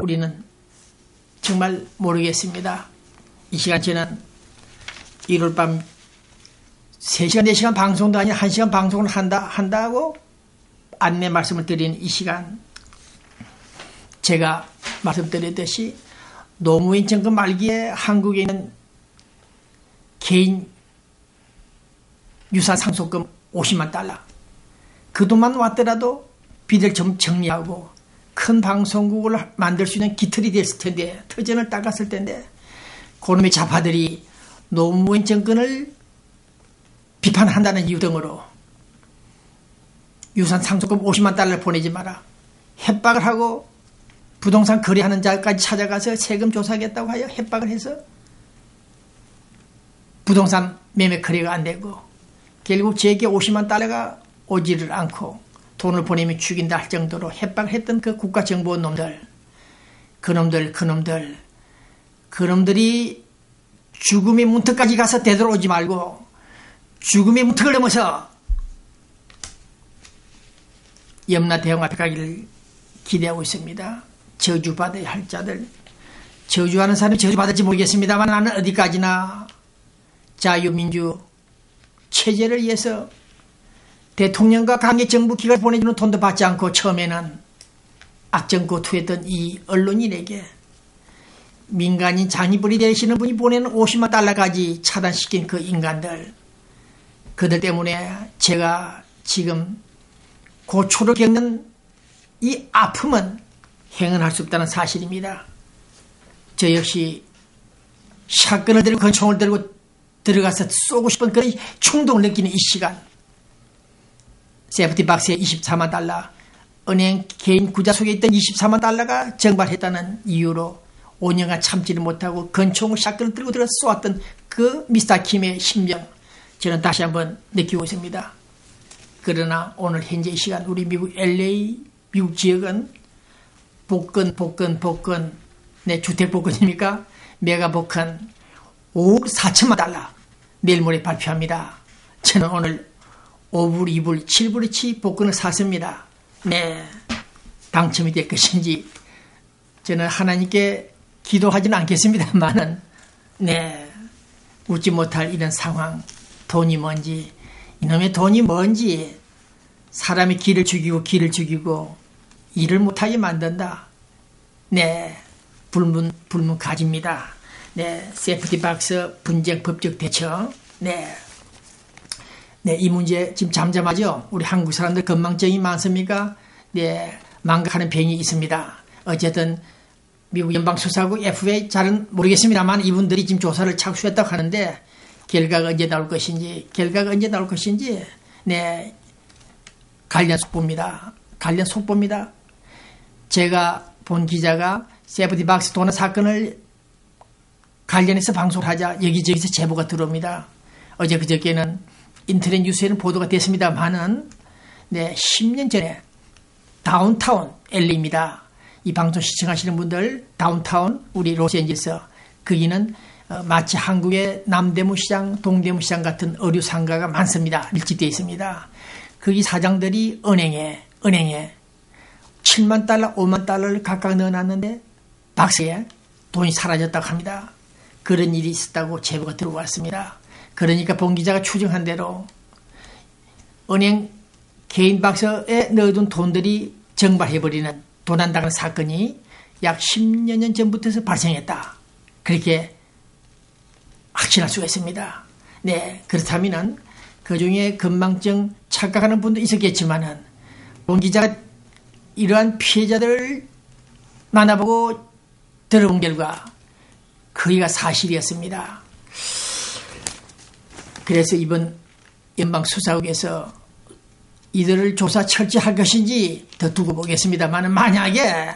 우리는 정말 모르겠습니다. 이 시간 저는 일요일 밤 3시간, 4시간 방송도 아니라 1시간 방송을 한다고 안내 말씀을 드리는 이 시간, 제가 말씀드렸듯이 노무현 정권 말기에 한국에 있는 개인 유산 상속금 50만 달러, 그 돈만 왔더라도 빚을 좀 정리하고 큰 방송국을 만들 수 있는 기틀이 됐을 텐데, 터전을 닦았을 텐데, 그놈의 좌파들이 노무현 정권을 비판한다는 이유 등으로 유산 상속금 50만 달러를 보내지 마라, 협박을 하고 부동산 거래하는 자까지 찾아가서 세금 조사하겠다고 하여 협박을 해서 부동산 매매 거래가 안 되고, 결국 제게 50만 달러가 오지를 않고 돈을 보내면 죽인다 할 정도로 협박을 했던 그 국가정보원 놈들, 그놈들이 죽음의 문턱까지 가서 되돌아오지 말고 죽음의 문턱을 넘어서 염라 대왕 앞에 가기를 기대하고 있습니다. 저주받아야 할 자들, 저주하는 사람이 저주받을지 모르겠습니다만 나는 어디까지나 자유민주 체제를 위해서 대통령과 강력 정부 기관을 보내주는 돈도 받지 않고 처음에는 악정고 투했던 이 언론인에게 민간인 장의벌이 되시는 분이 보내는 50만 달러까지 차단시킨 그 인간들, 그들 때문에 제가 지금 고초를 겪는 이 아픔은 행언할 수 없다는 사실입니다. 저 역시 샷건을 들고 권총을 들고 들어가서 쏘고 싶은 그런 충동을 느끼는 이 시간, 세이프티박스에 24만 달러, 은행 개인 구자 속에 있던 24만 달러가 정발했다는 이유로 5년간 참지를 못하고 권총을 샷건을 들고 들어서 쏘았던 그 미스터 킴의 심정, 저는 다시 한번 느끼고 있습니다. 그러나 오늘 현재 이 시간 우리 미국 LA 미국 지역은 복권, 네, 주택 복권입니까? 메가 복권 5억 4천만 달러 내일 모레 발표합니다. 저는 오늘 5불, 2불, 7불어치 복권을 샀습니다. 네, 당첨이 될 것인지 저는 하나님께 기도하지는 않겠습니다만은, 네, 웃지 못할 이런 상황, 돈이 뭔지, 이놈의 돈이 뭔지, 사람이 길을 죽이고 일을 못하게 만든다. 네, 불문 가집니다. 네, 세이프티박스 분쟁 법적 대처. 네, 이 문제 지금 잠잠하죠? 우리 한국 사람들 건망증이 많습니까? 네, 망각하는 병이 있습니다. 어쨌든 미국 연방수사국 FBI 잘은 모르겠습니다만 이분들이 지금 조사를 착수했다고 하는데 결과가 언제 나올 것인지, 네, 관련 속보입니다. 제가 본 기자가 세이프티박스 도난 사건을 관련해서 방송을 하자 여기저기서 제보가 들어옵니다. 어제 그저께는 인터넷 뉴스에는 보도가 됐습니다만은, 네, 10년 전에 다운타운 LA입니다. 이 방송 시청하시는 분들, 다운타운 우리 로스앤젤레스, 거기는 마치 한국의 남대문시장, 동대문시장 같은 의류 상가가 많습니다. 밀집되어 있습니다. 거기 사장들이 은행에 7만 달러, 5만 달러를 각각 넣어놨는데 박스에 돈이 사라졌다고 합니다. 그런 일이 있었다고 제보가 들어왔습니다. 그러니까 본 기자가 추정한 대로 은행 개인 박스에 넣어둔 돈들이 정발해버리는 도난당한 사건이 약 10여 년 전부터 발생했다. 그렇게 확신할 수가 있습니다. 네, 그렇다면 그 중에 건망증 착각하는 분도 있었겠지만은 본 기자가 이러한 피해자들을 만나보고 들어본 결과 거의가 사실이었습니다. 그래서 이번 연방수사국에서 이들을 조사 철저할 것인지 더 두고 보겠습니다만, 만약에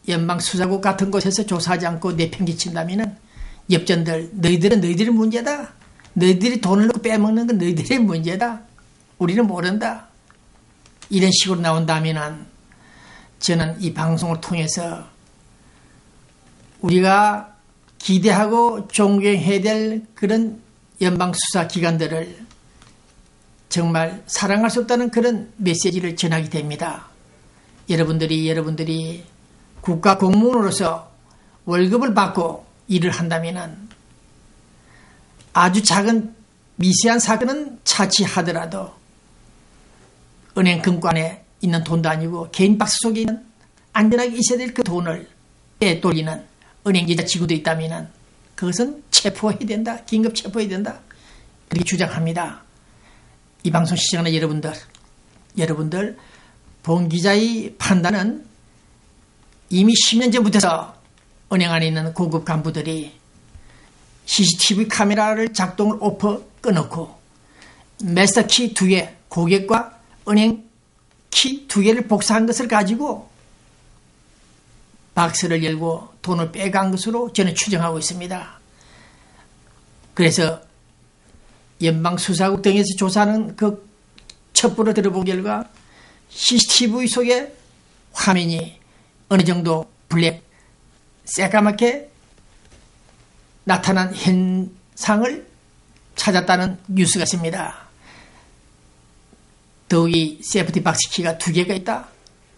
연방수사국 같은 곳에서 조사하지 않고 내팽개친다면 엽전들, 너희들은 너희들의 문제다. 너희들이 돈을 넣고 빼먹는 건 너희들의 문제다. 우리는 모른다. 이런 식으로 나온다면 저는 이 방송을 통해서 우리가 기대하고 존경해야 될 그런 연방수사기관들을 정말 사랑할 수 없다는 그런 메시지를 전하게 됩니다. 여러분들이 국가 공무원으로서 월급을 받고 일을 한다면 아주 작은 미세한 사건은 차치하더라도 은행 금관에 있는 돈도 아니고 개인 박스 속에 있는 안전하게 있어야 될 그 돈을 빼돌리는 은행 여자 직원도 있다면 그것은 체포해야 된다. 긴급 체포해야 된다. 그렇게 주장합니다. 이 방송 시청하는 여러분들 본 기자의 판단은 이미 10년 전부터 은행 안에 있는 고급 간부들이 CCTV 카메라를 작동을 끊어놓고 마스터키 2개, 고객과 은행 키 2개를 복사한 것을 가지고 박스를 열고 돈을 빼간 것으로 저는 추정하고 있습니다. 그래서 연방수사국 등에서 조사하는 그 첩보를 들어본 결과 CCTV 속에 화면이 어느 정도 새까맣게 나타난 현상을 찾았다는 뉴스가 있습니다. 더욱이 세이프티 박스 키가 2개가 있다.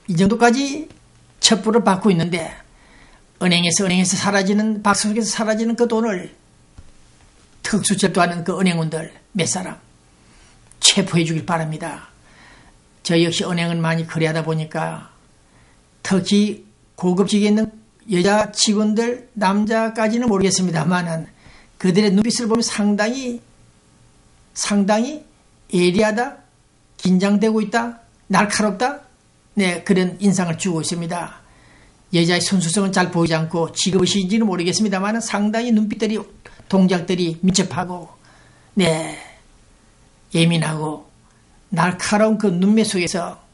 이 정도까지 첩보를 받고 있는데 은행에서 사라지는 박스 속에서 사라지는 그 돈을 특수철도하는 그 은행원들 몇 사람 체포해 주길 바랍니다. 저 역시 은행은 많이 거래하다 보니까 특히 고급직에 있는 여자 직원들 남자까지는 모르겠습니다만은 그들의 눈빛을 보면 상당히 예리하다, 긴장되고 있다, 날카롭다, 네, 그런 인상을 주고 있습니다. 여자의 선수성은 잘 보이지 않고 직업의식인지는 모르겠습니다만 상당히 눈빛들이 동작들이 밀접하고 네, 예민하고 날카로운 그 눈매 속에서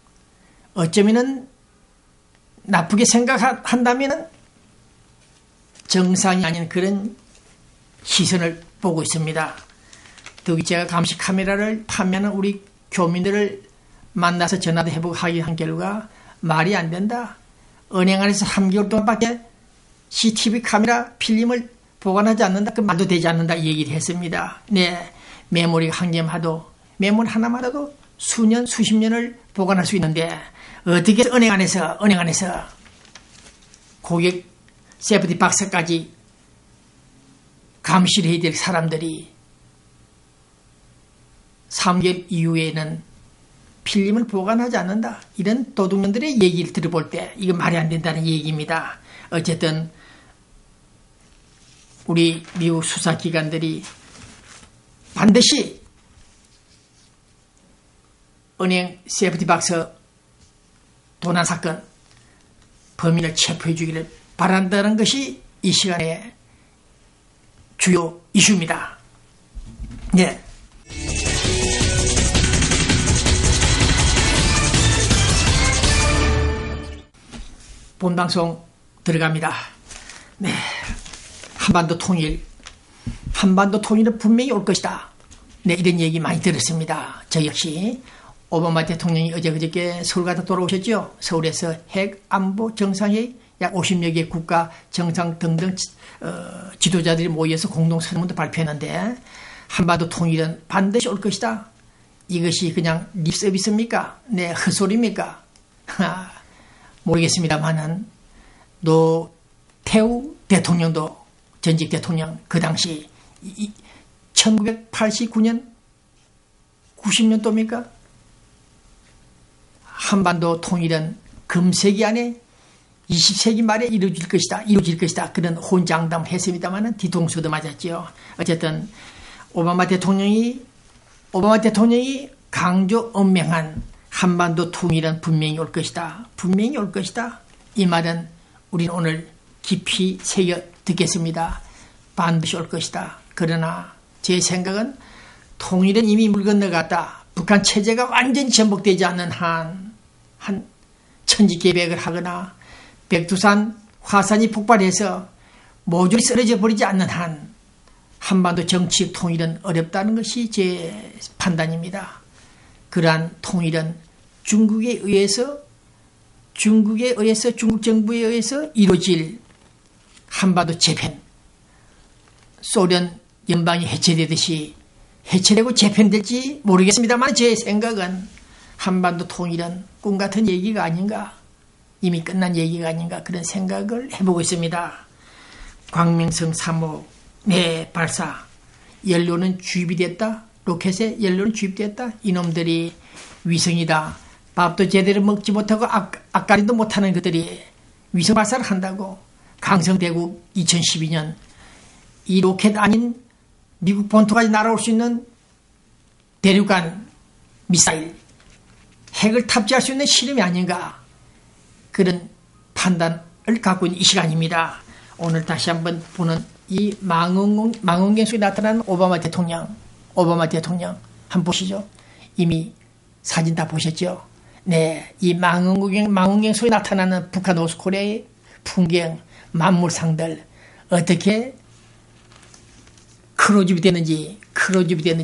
어쩌면은 나쁘게 생각한다면 정상이 아닌 그런 시선을 보고 있습니다. 더욱이 제가 감시 카메라를 판매하는 우리 교민들을 만나서 전화도 해보고 한 결과 말이 안 된다. 은행 안에서 3개월 동안밖에 CCTV 카메라 필름을 보관하지 않는다. 그 말도 되지 않는다. 얘기를 했습니다. 네, 메모리가 한 개마도 메모리 하나마라도 수년, 수십 년을 보관할 수 있는데 어떻게 은행 안에서 고객 세이프티 박스까지 감시를 해야 될 사람들이 3개월 이후에는 필름을 보관하지 않는다. 이런 도둑년들의 얘기를 들어볼 때 이거 말이 안 된다는 얘기입니다. 어쨌든 우리 미국 수사기관들이 반드시 은행 세이프티 박스 도난 사건 범인을 체포해 주기를 바란다는 것이 이 시간의 주요 이슈입니다. 네. 본방송 들어갑니다. 네. 한반도 통일은 분명히 올 것이다. 네, 이런 얘기 많이 들었습니다. 저 역시 오바마 대통령이 어저께 서울 갔다 돌아오셨죠. 서울에서 핵안보 정상회의 약 50여 개 국가 정상 등등 지도자들이 모여서 공동선언문도 발표했는데 한반도 통일은 반드시 올 것이다. 이것이 그냥 립서비스입니까? 네, 헛소리입니까? 모르겠습니다만은 노태우 대통령도 전직 대통령 그 당시 1989년 90년도입니까? 한반도 통일은 금세기 안에 20세기 말에 이루어질 것이다. 그런 혼장담을 했습니다만은 뒤통수도 맞았지요. 어쨌든 오바마 대통령이 강조 엄명한 한반도 통일은 분명히 올 것이다. 이 말은 우리는 오늘 깊이 새겨 듣겠습니다. 반드시 올 것이다. 그러나 제 생각은 통일은 이미 물 건너갔다. 북한 체제가 완전히 전복되지 않는 한 천지개벽을 하거나 백두산 화산이 폭발해서 모조리 쓰러져 버리지 않는 한 한반도 정치적 통일은 어렵다는 것이 제 판단입니다. 그러한 통일은 중국 정부에 의해서 이루어질 한반도 재편, 소련 연방이 해체되듯이 해체되고 재편될지 모르겠습니다만 제 생각은 한반도 통일은 꿈같은 얘기가 아닌가. 이미 끝난 얘기가 아닌가 그런 생각을 해보고 있습니다. 광명성 3호 발사 연료는 주입이 됐다. 로켓에 연료는 주입됐다. 이놈들이 위성이다. 밥도 제대로 먹지 못하고 앞가림도 못하는 것들이 위성 발사를 한다고. 강성대국 2012년 이 로켓 아닌 미국 본토까지 날아올 수 있는 대륙간 미사일 핵을 탑재할 수 있는 실험이 아닌가 그런 판단을 갖고 있는 이 시간입니다. 오늘 다시 한번 보는 이 망원경 속에 나타나는 오바마 대통령 한번 보시죠. 이미 사진 다 보셨죠? 네, 이 망원경 속에 나타나는 북한 노스코리아의 풍경, 만물상들 어떻게 크로즈업이 됐는지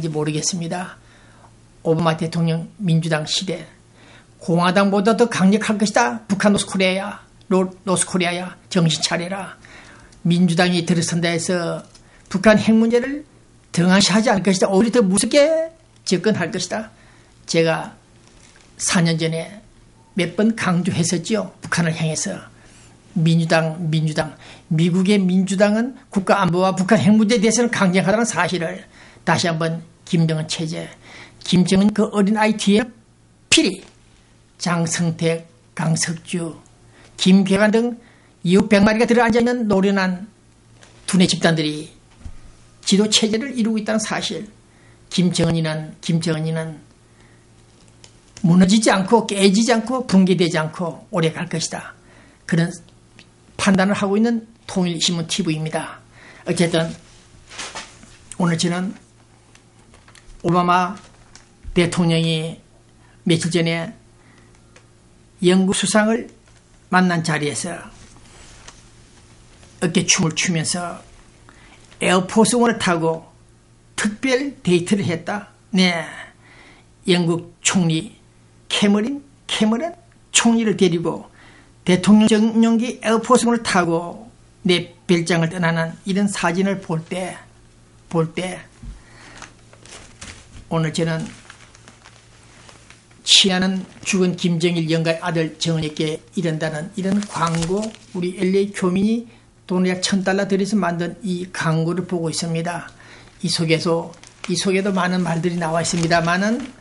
모르겠습니다. 오바마 대통령 민주당 시대 공화당보다 더 강력할 것이다. 북한 노스코리아야 정신 차려라. 민주당이 들어선다 해서 북한 핵 문제를 등한시하지 않을 것이다. 오히려 더 무섭게 접근할 것이다. 제가 4년 전에 몇 번 강조했었죠. 북한을 향해서 민주당 미국의 민주당은 국가안보와 북한 핵 문제에 대해서는 강력하다는 사실을 다시 한번 김정은 체제 김정은 그 어린아이 뒤에 필히 장성택, 강석주, 김계관 등 이후 100마리가 들어앉아있는 노련한 두뇌 집단들이 지도체제를 이루고 있다는 사실. 김정은이는 무너지지 않고 깨지지 않고 붕괴되지 않고 오래 갈 것이다. 그런 판단을 하고 있는 통일신문 TV입니다. 어쨌든 오늘 저는 오바마 대통령이 며칠 전에 영국 수상을 만난 자리에서 어깨춤을 추면서 에어포스원을 타고 특별 데이트를 했다. 네, 영국 총리 캐머런 총리를 데리고 대통령 전용기 에어포스원을 타고 내 별장을 떠나는 이런 사진을 볼 때 오늘 저는 치안은 죽은 김정일 영가의 아들 정은이께 이른다는 이런 광고, 우리 LA 교민이 돈을 약 $1,000 들여서 만든 이 광고를 보고 있습니다. 이 속에도 많은 말들이 나와 있습니다만은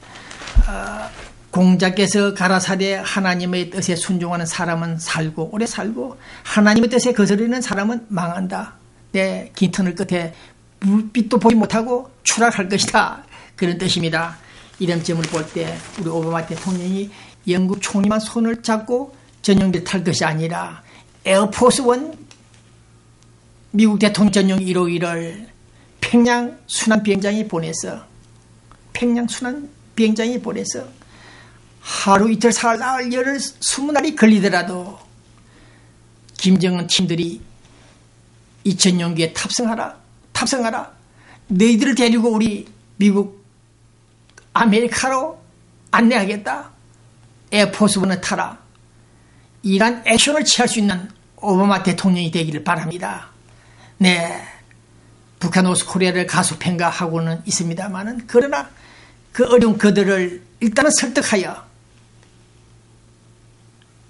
공자께서 가라사대 하나님의 뜻에 순종하는 사람은 살고 오래 살고 하나님의 뜻에 거스르는 사람은 망한다. 내 깃터널 끝에 불빛도 보지 못하고 추락할 것이다. 그런 뜻입니다. 이런 점을 볼 때 우리 오바마 대통령이 영국 총리만 손을 잡고 전용기를 탈 것이 아니라 에어포스원 미국 대통령 전용 151을 평양 순환 비행장에 보내서 하루 이틀 사흘 나흘 열흘 20날이 걸리더라도 김정은 팀들이 이 전용기에 탑승하라. 너희들을 데리고 우리 미국 아메리카로 안내하겠다. 에어포스원을 타라. 이러한 액션을 취할 수 있는 오바마 대통령이 되기를 바랍니다. 네, 북한 노스코리아를 가수평가하고는 있습니다만은 그러나 그 어려운 그들을 일단은 설득하여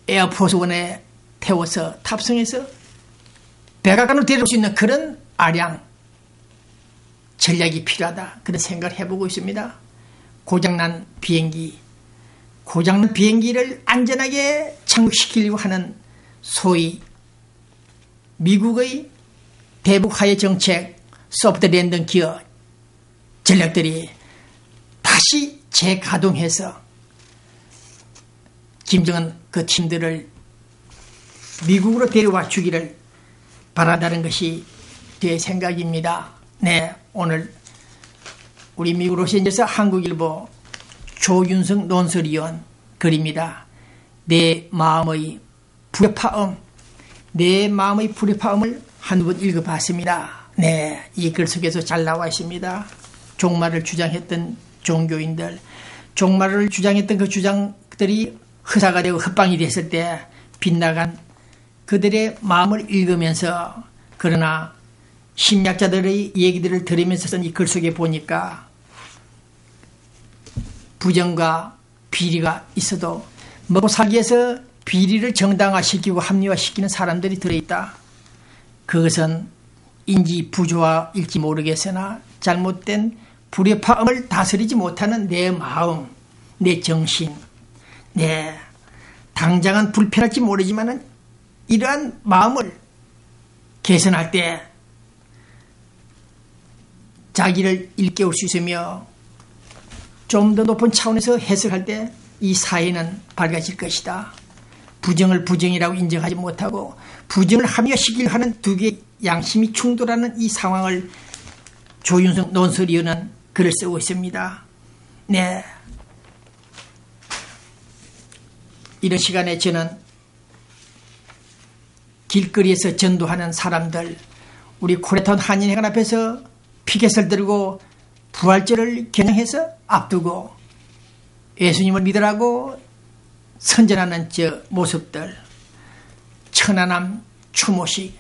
에어포스원에 태워서 탑승해서 백악관으로 데려올 수 있는 그런 아량 전략이 필요하다. 그런 생각을 해보고 있습니다. 고장난 비행기를 안전하게 착륙시키려고 하는 소위 미국의 대북하해 정책 소프트 랜딩 기어 전략들이 다시 재가동해서 김정은 그 팀들을 미국으로 데려와 주기를 바란다는 것이 제 생각입니다. 네, 오늘 우리 미국 로스앤젤레스 한국일보 조윤성 논설위원 글입니다. 내 마음의 불협화음을 한두 번 읽어봤습니다. 네, 이 글 속에서 잘 나와 있습니다. 종말을 주장했던 종교인들, 종말을 주장했던 그 주장들이 허사가 되고 헛방이 됐을 때 빗나간 그들의 마음을 읽으면서, 그러나 심리학자들의 얘기들을 들으면서 쓴 이 글 속에 보니까 부정과 비리가 있어도 먹고 살기 위해서 비리를 정당화시키고 합리화시키는 사람들이 들어있다. 그것은 인지 부조화일지 모르겠으나 잘못된 불협화음을 다스리지 못하는 내 마음, 내 정신, 당장은 불편할지 모르지만 이러한 마음을 개선할 때 자기를 일깨울 수 있으며 좀 더 높은 차원에서 해석할 때 이 사회는 밝아질 것이다. 부정을 부정이라고 인정하지 못하고 부정을 합리화시키려 하는 두 개의 양심이 충돌하는 이 상황을 조윤성 논설위원은 글을 쓰고 있습니다. 이런 시간에 저는 길거리에서 전도하는 사람들, 우리 코리아타운 한인회관 앞에서 피켓을 들고 부활절을 겨냥해서 앞두고 예수님을 믿으라고 선전하는 저 모습들, 천안함 추모식,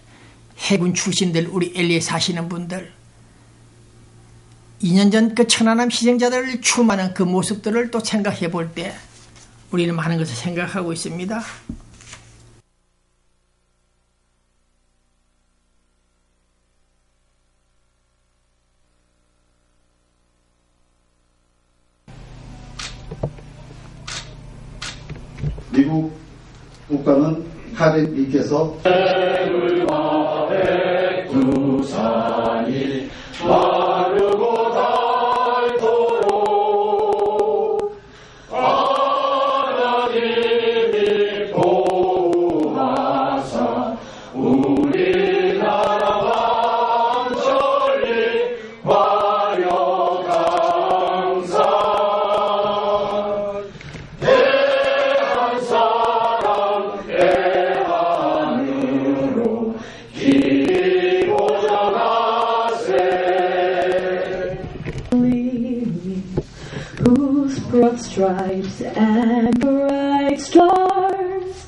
해군 출신들, 우리 LA에 사시는 분들, 2년 전 그 천안함 희생자들을 추모하는 그 모습들을 또 생각해 볼 때 우리는 많은 것을 생각하고 있습니다. 미국 국가는 카렌 리께서 두 산이 마르고 닳도록 하나님이 보호하사 우리나라 왕천리 화려 강산 broad stripes and bright stars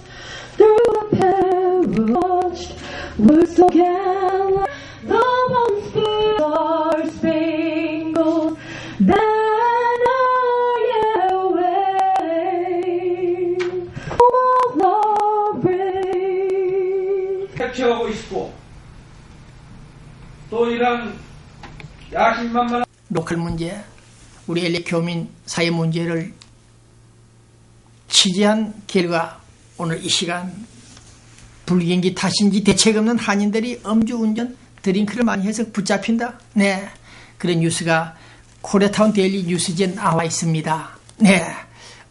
through the peril watched were so gallant the once star spangled banner yet wave all the brave 해체하고 있고 또 이런 야심만만한 로컬 문제, 우리 LA 교민 사회 문제를 취재한 결과 오늘 이 시간 불경기 탓인지 대책 없는 한인들이 음주운전 드링크를 많이 해서 붙잡힌다. 그런 뉴스가 코리아타운 데일리 뉴스지에 나와 있습니다.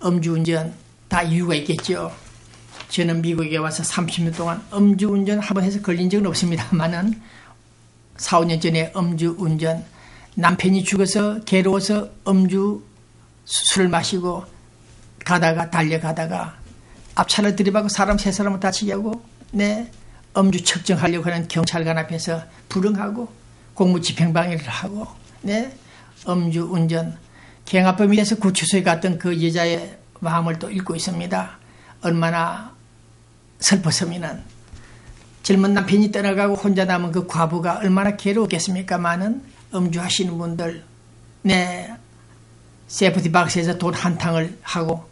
음주운전 다 이유가 있겠죠. 저는 미국에 와서 30년 동안 음주운전 한번 해서 걸린 적은 없습니다만은 4, 5년 전에 음주운전 남편이 죽어서 괴로워서 술을 마시고 달려가다가 앞차를 들이박고 사람 3사람을 다치게 하고 음주 측정하려고 하는 경찰관 앞에서 불응하고 공무집행방해를 하고 음주운전 경합범에 대해서 구치소에 갔던 그 여자의 마음을 또 읽고 있습니다. 얼마나 슬펐으면은 젊은 남편이 떠나가고 혼자 남은 그 과부가 얼마나 괴로웠겠습니까? 많은 음주하시는 분들, 세이프티 박스에서 돈 한탕을 하고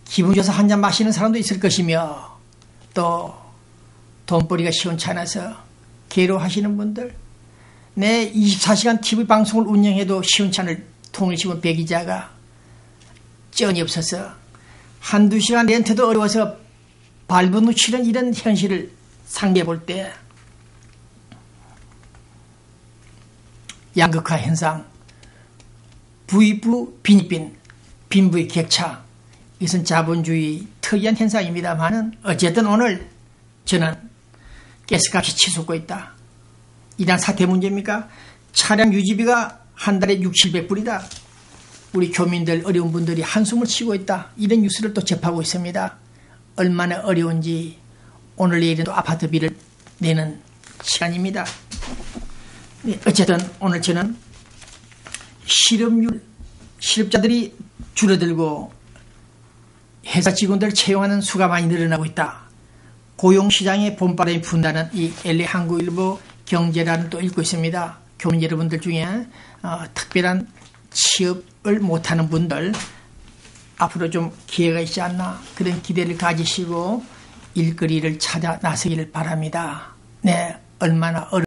기분 좋아서 한 잔 마시는 사람도 있을 것이며 또 돈벌이가 시원찮아서 괴로워하시는 분들, 24시간 TV 방송을 운영해도 시원찮을 통일 신문 배기자가 쩐이 없어서 한두 시간 렌트도 어려워서 발버둥 치는 이런 현실을 상기해 볼 때 양극화 현상, 부의부 빈익빈, 빈부의 격차, 이것은 자본주의 특이한 현상입니다만은 어쨌든 오늘 저는 가스값이 치솟고 있다. 이런 사태 문제입니까? 차량 유지비가 한 달에 600~700불이다. 우리 교민들, 어려운 분들이 한숨을 쉬고 있다. 이런 뉴스를 또 접하고 있습니다. 얼마나 어려운지 오늘 내일은 또 아파트비를 내는 시간입니다. 어쨌든 오늘 저는 실업자들이 줄어들고 회사 직원들 채용하는 수가 많이 늘어나고 있다. 고용시장에 봄바람이 분다는 이 LA 한국일보 경제라는 또 읽고 있습니다. 교민 여러분들 중에 특별한 취업을 못하는 분들 앞으로 좀 기회가 있지 않나 그런 기대를 가지시고 일거리를 찾아 나서기를 바랍니다. 네, 얼마나 어렵